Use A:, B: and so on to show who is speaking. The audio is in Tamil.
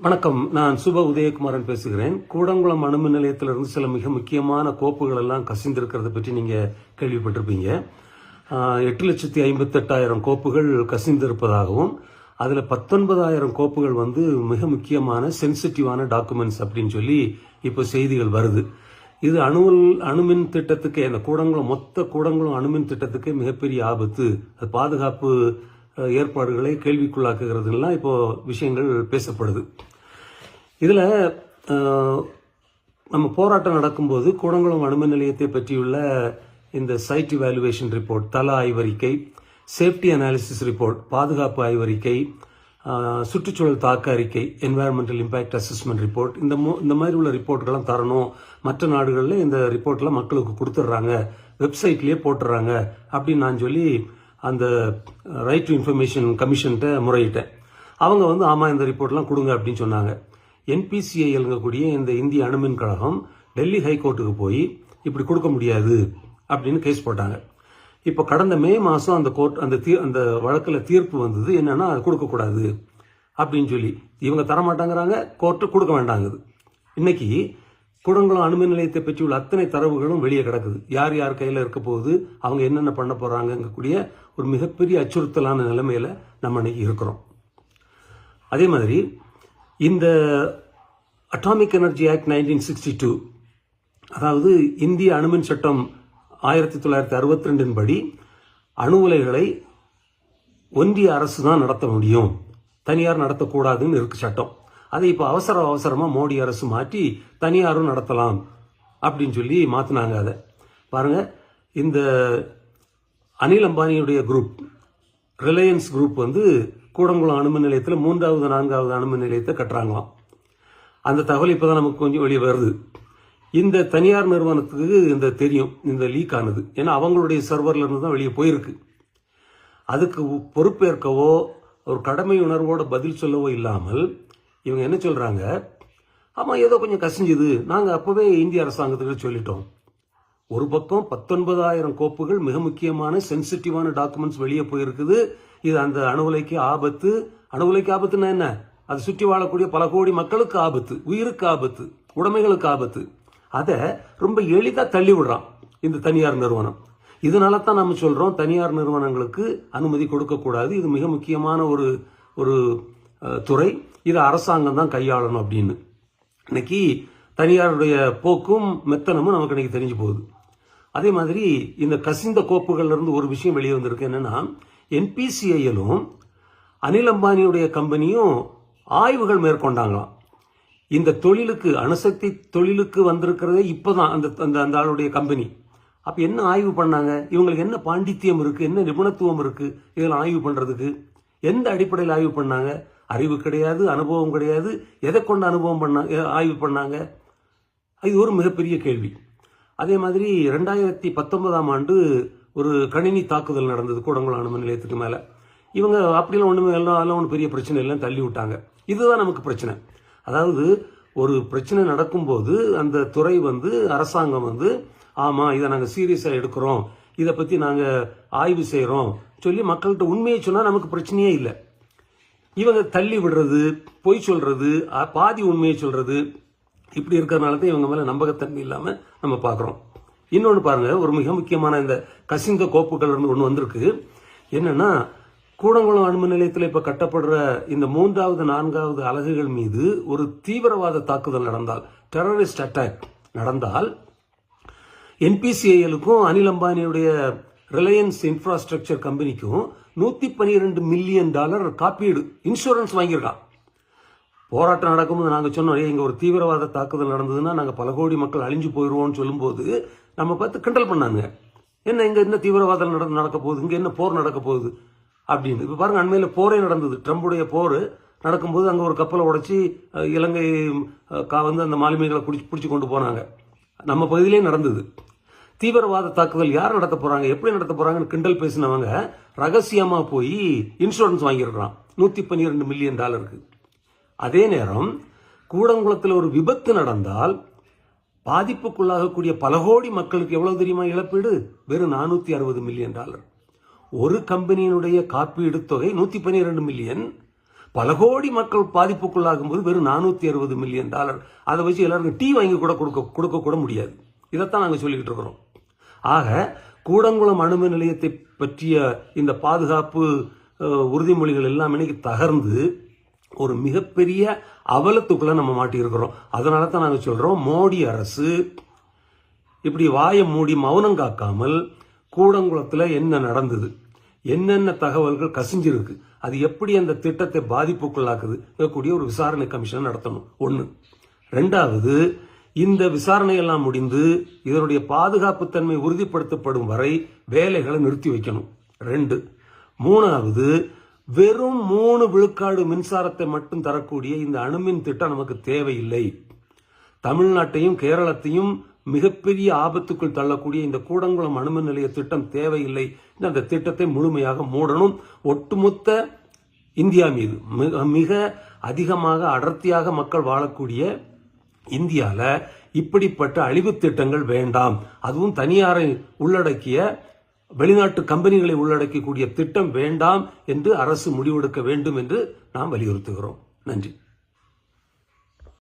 A: வணக்கம். நான் சுப உதயகுமாரன் பேசுகிறேன். கூடங்குளம் அணுமின் நிலையத்திலிருந்து சில மிக முக்கியமான கோப்புகள் எல்லாம் கசிந்திருக்கிறத பற்றி நீங்க கேள்விப்பட்டிருப்பீங்க. 8,58,000 கோப்புகள் கசிந்திருப்பதாகவும் அதுல 19,000 கோப்புகள் மிக முக்கியமான சென்சிட்டிவான டாக்குமெண்ட்ஸ் அப்படின்னு சொல்லி இப்போ செய்திகள் வருது. இது அணுமின் திட்டத்துக்கு, அந்த மொத்த கூடங்குளம் அணுமின் திட்டத்துக்கு மிகப்பெரிய ஆபத்து. அது பாதுகாப்பு ஏற்பாடுகளை கேள்விக்குள்ளாக்குகிறதுலாம் இப்போ விஷயங்கள் பேசப்படுது. இதுல நம்ம போராட்டம் நடக்கும்போது கூடங்குளம் அணுமின் நிலையத்தை பற்றியுள்ள இந்த சைட் இவாலுவேஷன் ரிப்போர்ட், தள ஆய்வறிக்கை, சேஃப்டி அனாலிசிஸ் ரிப்போர்ட், பாதுகாப்பு ஆய்வறிக்கை, சுற்றுச்சூழல் தாக்க அறிக்கை, என்வாயர்மெண்டல் இம்பாக்ட் அசஸ்மெண்ட் ரிப்போர்ட், இந்த மாதிரி உள்ள ரிப்போர்ட்கள்லாம் தரணும். மற்ற நாடுகளில் இந்த ரிப்போர்ட்லாம் மக்களுக்கு கொடுத்துட்றாங்க, வெப்சைட்லயே போட்டுறாங்க அப்படின்னு நான் சொல்லி அந்த ரைட் டு இன்ஃபர்மேஷன் கமிஷன்கிட்ட முறையிட்டேன். அவங்க ஆமா இந்த ரிப்போர்ட்லாம் கொடுங்க அப்படின்னு சொன்னாங்க. NPCILங்கக்கூடிய இந்த இந்திய அணுமின் கழகம் டெல்லி ஹைகோர்ட்டுக்கு போய் இப்படி கொடுக்க முடியாது அப்படின்னு கேஸ் போட்டாங்க. இப்போ கடந்த மே மாசம் அந்த கோர்ட் அந்த வழக்கில் தீர்ப்பு வந்தது என்னன்னா அது கொடுக்கக்கூடாது அப்படின்னு சொல்லி. இவங்க தரமாட்டாங்கிறாங்க, கோர்ட்டு கொடுக்க வேண்டாங்குது. இன்னைக்கு கூடங்குளம் அணுமின் நிலையத்தை பற்றி உள்ள அத்தனை தரவுகளும் வெளியே கிடக்குது. யார் யார் கையில் இருக்க போகுது, அவங்க என்னென்ன பண்ண போறாங்கக்கூடிய ஒரு மிகப்பெரிய அச்சுறுத்தலான நிலைமையில நம்ம இன்னைக்கு இருக்கிறோம். அதே மாதிரி இந்த அட்டாமிக் எனர்ஜி ஆக்ட் 1962, அதாவது இந்திய அணுமின் சட்டம் 1962 படி அணு உலைகளை ஒன்றிய அரசு தான் நடத்த முடியும், தனியார் நடத்தக்கூடாதுன்னு இருக்கு சட்டம். அதை இப்போ அவசரமா மோடி அரசு மாற்றி தனியாரும் நடத்தலாம் அப்படின்னு சொல்லி மாத்தினாங்க. அதை பாருங்க, இந்த அனில் அம்பானியுடைய குரூப், ரிலையன்ஸ் குரூப் கூடங்குளம் அணுமின் நிலையத்தில் 3வது 4வது அணுமின் நிலையத்தை கட்டுறாங்களாம். அந்த தகவல் இப்பதான் நமக்கு கொஞ்சம் வெளியே வருது. இந்த தனியார் நிறுவனத்துக்கு இந்த தெரியும், இந்த லீக் ஆனது. ஏன்னா அவங்களுடைய சர்வர்ல இருந்து தான் வெளியே போயிருக்கு. அதுக்கு பொறுப்பேற்கவோ ஒரு கடமை உணர்வோட பதில் சொல்லவோ இல்லாமல் இவங்க என்ன சொல்றாங்க, ஆமா ஏதோ கொஞ்சம் கசிஞ்சுது, நாங்க அப்பவே இந்திய அரசாங்கத்துக்கு சொல்லிட்டோம். ஒரு பக்கம் 19,000 கோப்புகள், மிக முக்கியமான சென்சிட்டிவான டாக்குமெண்ட்ஸ் வெளியே போயிருக்குது. இது அந்த அணு உலைக்கு ஆபத்து. அணு உலைக்கு ஆபத்துன்னா என்ன, அது சுற்றி வாழக்கூடிய பல கோடி மக்களுக்கு ஆபத்து, உயிருக்கு ஆபத்து, உடைமைகளுக்கு ஆபத்து. அதை ரொம்ப எளிதா தள்ளி விடுறான் இந்த தனியார் நிறுவனம். இதனால தான் நம்ம சொல்றோம் தனியார் நிறுவனங்களுக்கு அனுமதி கொடுக்க கூடாது, இது மிக முக்கியமான ஒரு துறை, இது அரசாங்கம் தான் கையாளணும் அப்படின்னு. இன்னைக்கு தனியாருடைய போக்கும் மெத்தனமும் நமக்கு இன்னைக்கு தெரிஞ்சு போகுது. அதே மாதிரி இந்த கசிந்த கோப்புகள்ல இருந்து ஒரு விஷயம் வெளியே வந்திருக்கு. என்னன்னா, NPCILம் அனில் அம்பானியுடைய கம்பெனியும் ஆய்வுகள் மேற்கொண்டாங்களாம். இந்த தொழிலுக்கு, அணுசக்தி தொழிலுக்கு வந்திருக்கிறதே இப்பதான் அந்த ஆளுடைய கம்பெனி. அப்ப என்ன ஆய்வு பண்ணாங்க, இவங்களுக்கு என்ன பாண்டித்தியம் இருக்கு, என்ன நிபுணத்துவம் இருக்கு இதெல்லாம் ஆய்வு பண்றதுக்கு? எந்த அடிப்படையில் ஆய்வு பண்ணாங்க? அறிவு கிடையாது, அனுபவம் கிடையாது. எதை கொண்டு ஆய்வு பண்ணாங்க? இது ஒரு மிகப்பெரிய கேள்வி. அதே மாதிரி 2019ஆம் ஆண்டு ஒரு கணினி தாக்குதல் நடந்தது கூடங்குளம் அணுமின் நிலையத்துக்கு மேல. இவங்க அப்படிலாம் ஒண்ணுமே எல்லாம் ஒன்றும் பெரிய பிரச்சனை எல்லாம் தள்ளி விட்டாங்க. இதுதான் நமக்கு பிரச்சனை. அதாவது ஒரு பிரச்சனை நடக்கும்போது அந்த துறை அரசாங்கம் ஆமா இதை நாங்க சீரியஸா எடுக்கிறோம், இதை பத்தி நாங்க ஆய்வு செய்யறோம் சொல்லி மக்கள்கிட்ட உண்மையை சொன்னா நமக்கு பிரச்சனையே இல்லை. இவங்க தள்ளி விடுறது, பொய் சொல்றது, பாதி உண்மையை சொல்றது, இப்படி இருக்கிறதுனால தான் இவங்க மேல நம்பகத்தன்மை இல்லாம நம்ம பாக்குறோம். இன்னொன்னு பாருங்க, ஒரு மிக முக்கியமான இந்த கசிந்த கோப்புகள் ஒண்ணு வந்திருக்கு. என்னன்னா, கூடங்குளம் அணுமின் நிலையத்தில் இப்ப கட்டப்படுற இந்த 3வது 4வது அலகுகள் மீது ஒரு தீவிரவாத தாக்குதல் நடந்தால், டெரரிஸ்ட் அட்டாக் நடந்தால், NPCILக்கும் அனில் அம்பானியுடைய ரிலையன்ஸ் இன்ஃப்ராஸ்ட்ரக்சர் கம்பெனிக்கும் $112 மில்லியன் காப்பீடு, இன்சூரன்ஸ் வாங்கியிருக்கான். போராட்டம் நடக்கும்போது நாங்க சொன்னோம், இங்க ஒரு தீவிரவாத தாக்குதல் நடந்ததுன்னா நாங்க பல கோடி மக்கள் அழிஞ்சு போயிருவோம்னு சொல்லும்போது நம்ம பார்த்து கிண்டல் பண்ணாங்க. இங்க என்ன தீவிரவாதம் நடக்க போகுது, இங்க என்ன போர் நடக்க போகுது அப்படின்னு. இப்ப பாருங்க, அண்மையில போரே நடந்தது. ட்ரம்புடைய போர் நடக்கும்போது அங்க ஒரு கப்பலை உடைச்சி இலங்கை அந்த மாலுமிகளை பிடிச்சு கொண்டு போனாங்க. நம்ம பகுதியிலே நடந்தது. தீவிரவாத தாக்குதல் யார் நடத்த போறாங்க, எப்படி நடத்த போறாங்கன்னு கிண்டல் பேசினவங்க ரகசியமா போய் இன்சூரன்ஸ் வாங்கியிருக்கிறான் $112 மில்லியன். அதே நேரம் கூடங்குளத்தில் ஒரு விபத்து நடந்தால் பாதிப்புக்குள்ளாகக்கூடிய பல கோடி மக்களுக்கு எவ்வளவு தெரியுமா இழப்பீடு? வெறும் $460 மில்லியன். ஒரு கம்பெனியினுடைய காப்பீடு தொகை 112 மில்லியன். பல கோடி மக்கள் பாதிப்புக்குள்ளாகும் போது வெறும் $460 மில்லியன், அதை வச்சு எல்லாருக்கும் டீ வாங்கி கூட கொடுக்க கூட முடியாது. இதைத்தான் நாங்கள் சொல்லிக்கிட்டு இருக்கிறோம். ஆக கூடங்குளம் அணுமின் நிலையத்தை பற்றிய இந்த பாதுகாப்பு உறுதிமொழிகள் எல்லாம் இன்னைக்கு தகர்ந்து ஒரு மிகப்பெரிய அவலத்துக்குள்ள நம்ம மாட்டியிருக்கிறோம். அதனால தான் நாங்கள் சொல்றோம், மோடி அரசு இப்படி வாயை மூடி மௌனம் காக்காமல் கூடங்குளத்தில் என்ன நடந்தது, என்னென்ன தகவல்கள் கசிஞ்சிருக்கு, அது எப்படி அந்த திட்டத்தை பாதிப்புக்குள்ளாக்குது கூடிய ஒரு விசாரணை கமிஷன் நடத்தணும். ஒன்று. ரெண்டாவது, இந்த விசாரணையெல்லாம் முடிந்து இதனுடைய பாதுகாப்பு தன்மை உறுதிப்படுத்தப்படும் வரை வேலைகளை நிறுத்தி வைக்கணும். 2. மூணாவது, வெறும் 3 விழுக்காடு மின்சாரத்தை மட்டும் தரக்கூடிய இந்த அணுமின் திட்டம் நமக்கு தேவையில்லை. தமிழ்நாட்டையும் கேரளத்தையும் மிகப்பெரிய ஆபத்துக்குள் தள்ளக்கூடிய இந்த கூடங்குளம் அணுமின் நிலைய திட்டம் தேவையில்லை. அந்த திட்டத்தை முழுமையாக மூடணும். ஒட்டுமொத்த இந்தியா மீது மிக அதிகமாக அடர்த்தியாக மக்கள் வாழக்கூடிய இந்தியால இப்படிப்பட்ட அழிவு திட்டங்கள் வேண்டாம். அதுவும் தனியாரை உள்ளடக்கிய வெளிநாட்டு கம்பெனிகளை உள்ளடக்கக்கூடிய திட்டம் வேண்டாம் என்று அரசு முடிவெடுக்க வேண்டும் என்று நாம் வலியுறுத்துகிறோம். நன்றி.